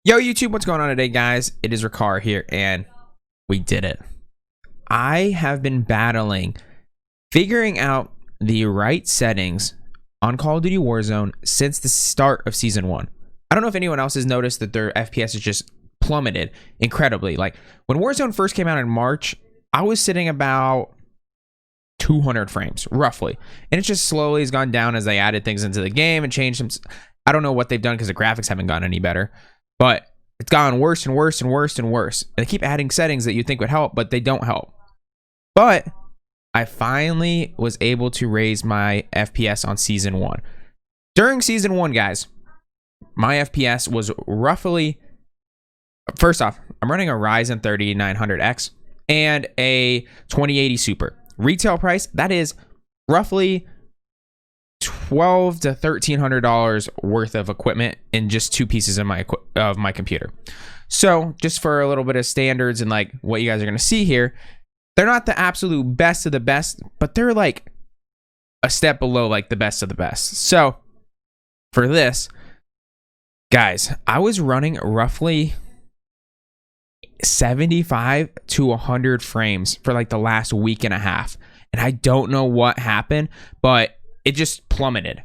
Yo, YouTube, what's going on today, guys? It is Rikar here, and we did it. I have been battling figuring out the right settings on Call of Duty Warzone since the start of Season 1. I don't know if anyone else has noticed that their FPS has just plummeted incredibly. Like, when Warzone first came out in March, I was sitting about 200 frames, roughly. And it just slowly has gone down as they added things into the game and changed some. I don't know what they've done because the graphics haven't gotten any better. But it's gotten worse and worse and worse and worse. And they keep adding settings that you think would help, but they don't help. But I finally was able to raise my FPS on Season 1. During Season 1, guys, my FPS was roughly... First off, I'm running a Ryzen 3900X and a 2080 Super. Retail price, that is roughly $1,200 to $1,300 worth of equipment in just two pieces of my computer. So just for a little bit of standards and like what you guys are going to see here, they're not the absolute best of the best, but they're like a step below like the best of the best. So for this, guys, I was running roughly 75 to 100 frames for like the last week and a half. And I don't know what happened, but it just plummeted.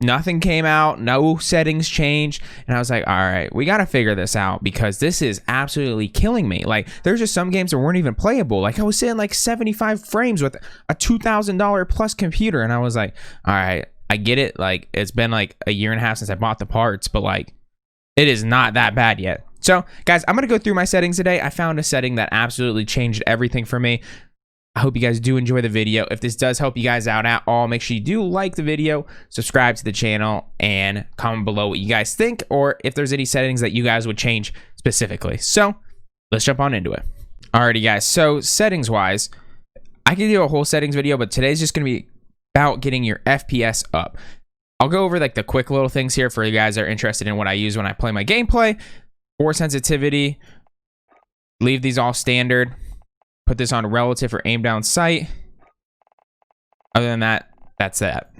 Nothing came out, no settings changed, and I was like, all right, we got to figure this out because this is absolutely killing me. Like, there's just some games that weren't even playable. Like, I was sitting like 75 frames with a $2,000 plus computer, and I was like, all right, I get it. Like, it's been like a year and a half since I bought the parts, but like, it is not that bad yet. So, guys, I'm going to go through my settings today. I found a setting that absolutely changed everything for me. I hope you guys do enjoy the video. If this does help you guys out at all, make sure you do like the video, subscribe to the channel, and comment below what you guys think, or if there's any settings that you guys would change specifically. So let's jump on into it. Alrighty, guys. So settings-wise, I could do a whole settings video, but today's just going to be about getting your FPS up. I'll go over like the quick little things here for you guys that are interested in what I use when I play my gameplay. Force sensitivity, leave these all standard. Put this on relative for aim down sight. Other than that, that's that.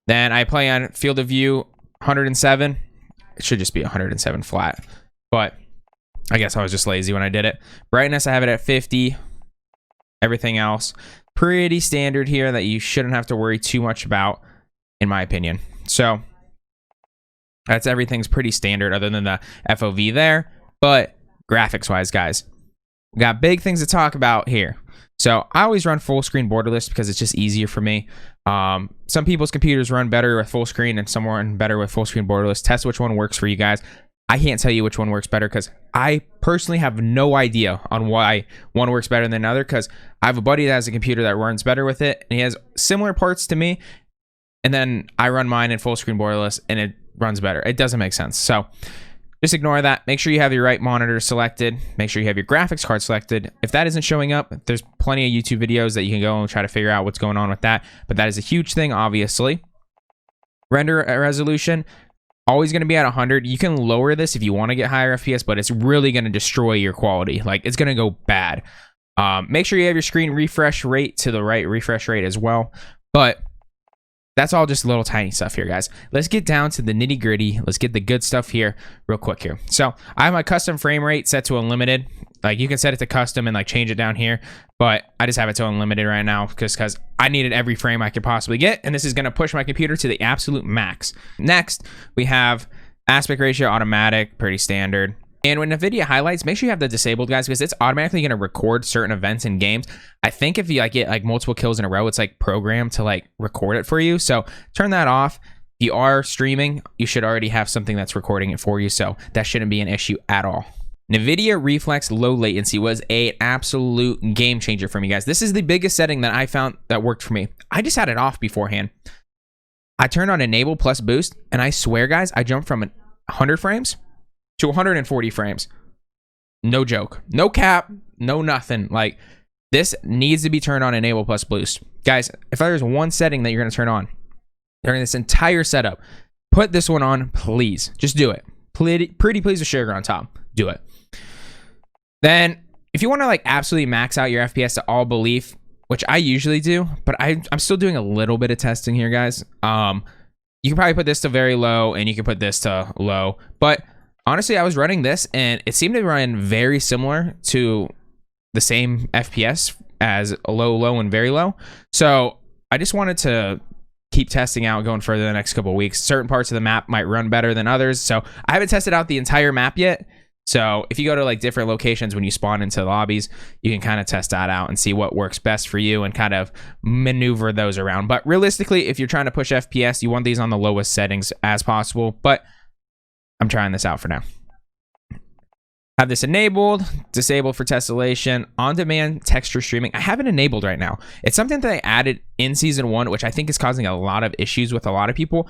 Then I play on field of view 107. It should just be 107 flat, but I guess I was just lazy when I did it. Brightness, I have it at 50. Everything else pretty standard here that you shouldn't have to worry too much about, in my opinion. So that's everything's pretty standard other than the FOV there. But graphics wise, guys, we got big things to talk about here. So I always run full screen borderless because it's just easier for me. Some people's computers run better with full screen and some run better with full screen borderless. Test which one works for you guys. I can't tell you which one works better because I personally have no idea on why one works better than another, because I have a buddy that has a computer that runs better with it and he has similar parts to me, and then I run mine in full screen borderless and it runs better. It doesn't make sense. So just ignore that. Make sure you have your right monitor selected. Make sure you have your graphics card selected. If that isn't showing up, there's plenty of YouTube videos that you can go and try to figure out what's going on with that. But that is a huge thing, obviously. Render resolution, always going to be at 100. You can lower this if you want to get higher FPS, but it's really going to destroy your quality. Like, it's going to go bad. Make sure you have your screen refresh rate to the right refresh rate as well. But that's all just little tiny stuff here, guys. Let's get down to the nitty gritty. Let's get the good stuff here real quick here. So I have my custom frame rate set to unlimited. Like, you can set it to custom and like change it down here, but I just have it to unlimited right now because I needed every frame I could possibly get, and this is going to push my computer to the absolute max. Next, we have aspect ratio automatic, pretty standard. And when NVIDIA highlights, make sure you have that disabled, guys, because it's automatically going to record certain events in games. I think if you like get like multiple kills in a row, it's like programmed to like record it for you. So turn that off. If you are streaming, you should already have something that's recording it for you. So that shouldn't be an issue at all. NVIDIA Reflex low latency was an absolute game changer for me, guys. This is the biggest setting that I found that worked for me. I just had it off beforehand. I turned on enable plus boost, and I swear, guys, I jumped from 100 frames to 140 frames. No joke. No cap. No nothing. Like, this needs to be turned on enable plus boost. Guys, if there's one setting that you're going to turn on during this entire setup, put this one on, please. Just do it. Pretty please with sugar on top. Do it. Then, if you want to like absolutely max out your FPS to all belief, which I usually do, but I'm still doing a little bit of testing here, guys. You can probably put this to very low and you can put this to low, but honestly, I was running this and it seemed to run very similar to the same FPS as a low, and very low. So I just wanted to keep testing out going further the next couple of weeks. Certain parts of the map might run better than others. So I haven't tested out the entire map yet. So if you go to like different locations when you spawn into lobbies, you can kind of test that out and see what works best for you and kind of maneuver those around. But realistically, if you're trying to push FPS, you want these on the lowest settings as possible. But I'm trying this out for now. Have this enabled, disabled for tessellation, on-demand texture streaming. I have it enabled right now. It's something that I added in season 1, which I think is causing a lot of issues with a lot of people.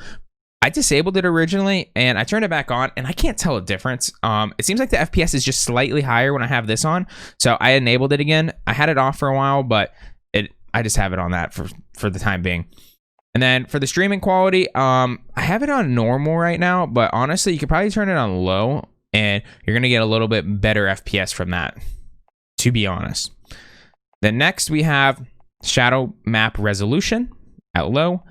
I disabled it originally and I turned it back on and I can't tell a difference. It seems like the FPS is just slightly higher when I have this on. So I enabled it again. I had it off for a while, but I just have it on that for the time being. And then for the streaming quality, I have it on normal right now, but honestly, you could probably turn it on low and you're going to get a little bit better FPS from that, to be honest. Then next we have shadow map resolution at low.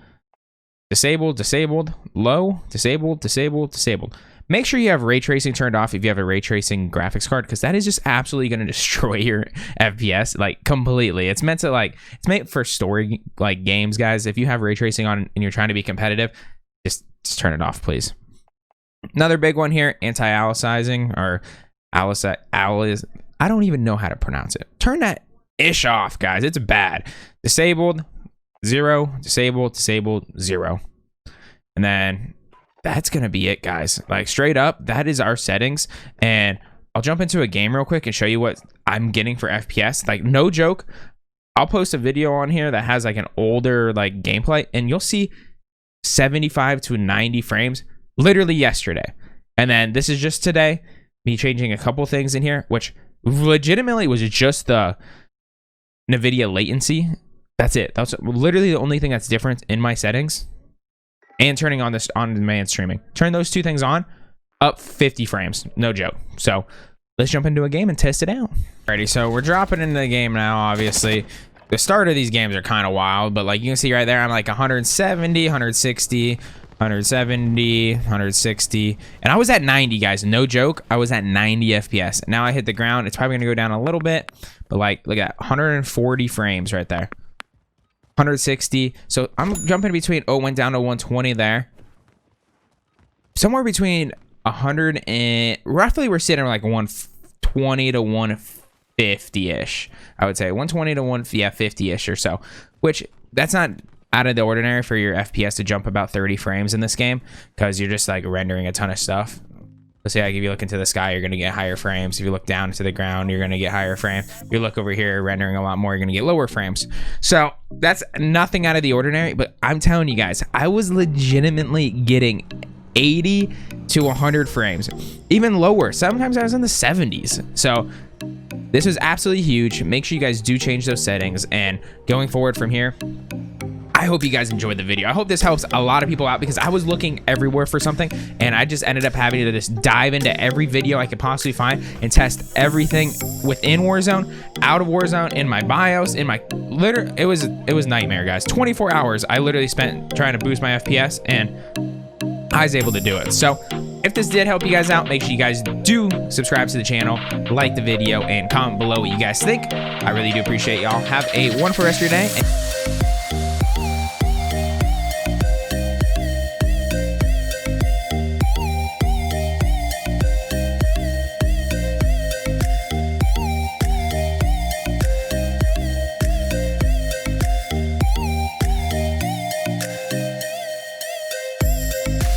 Disabled, disabled, low, disabled, disabled, disabled. Make sure you have ray tracing turned off if you have a ray tracing graphics card, because that is just absolutely going to destroy your FPS like completely. It's meant to it's made for story like games, guys. If you have ray tracing on and you're trying to be competitive, just turn it off, please. Another big one here, anti-alicizing or alice. I don't even know how to pronounce it. Turn that ish off, guys. It's bad. Disabled. 0, disabled, disabled, 0. And then that's gonna be it, guys. Like straight up, that is our settings. And I'll jump into a game real quick and show you what I'm getting for FPS. Like no joke, I'll post a video on here that has like an older like gameplay and you'll see 75 to 90 frames literally yesterday. And then this is just today, me changing a couple things in here, which legitimately was just the NVIDIA latency. That's it. That's literally the only thing that's different in my settings. And turning on this on-demand streaming. Turn those two things on, up 50 frames. No joke. So let's jump into a game and test it out. Alrighty, so we're dropping into the game now, obviously. The start of these games are kind of wild, but like you can see right there, I'm like 170, 160, 170, 160. And I was at 90, guys. No joke. I was at 90 FPS. Now I hit the ground. It's probably going to go down a little bit, but like, look at 140 frames right there. 160. So I'm jumping between, went down to 120 there. Somewhere between 100 and roughly we're sitting like 120 to 150-ish. I would say 120 to 150-ish or so, which that's not out of the ordinary for your FPS to jump about 30 frames in this game because you're just like rendering a ton of stuff. Let's say like if you look into the sky, you're going to get higher frames. If you look down to the ground, you're going to get higher frames. If you look over here, rendering a lot more, you're going to get lower frames. So that's nothing out of the ordinary, but I'm telling you guys, I was legitimately getting 80 to 100 frames, even lower. Sometimes I was in the 70s. So this is absolutely huge. Make sure you guys do change those settings, and going forward from here, I hope you guys enjoyed the video. I hope this helps a lot of people out because I was looking everywhere for something and I just ended up having to just dive into every video I could possibly find and test everything within Warzone, out of Warzone, in my BIOS, in my it was nightmare, guys. 24 hours I literally spent trying to boost my FPS and I was able to do it. So if this did help you guys out, make sure you guys do subscribe to the channel, like the video, and comment below what you guys think. I really do appreciate y'all. Have a wonderful rest of your day.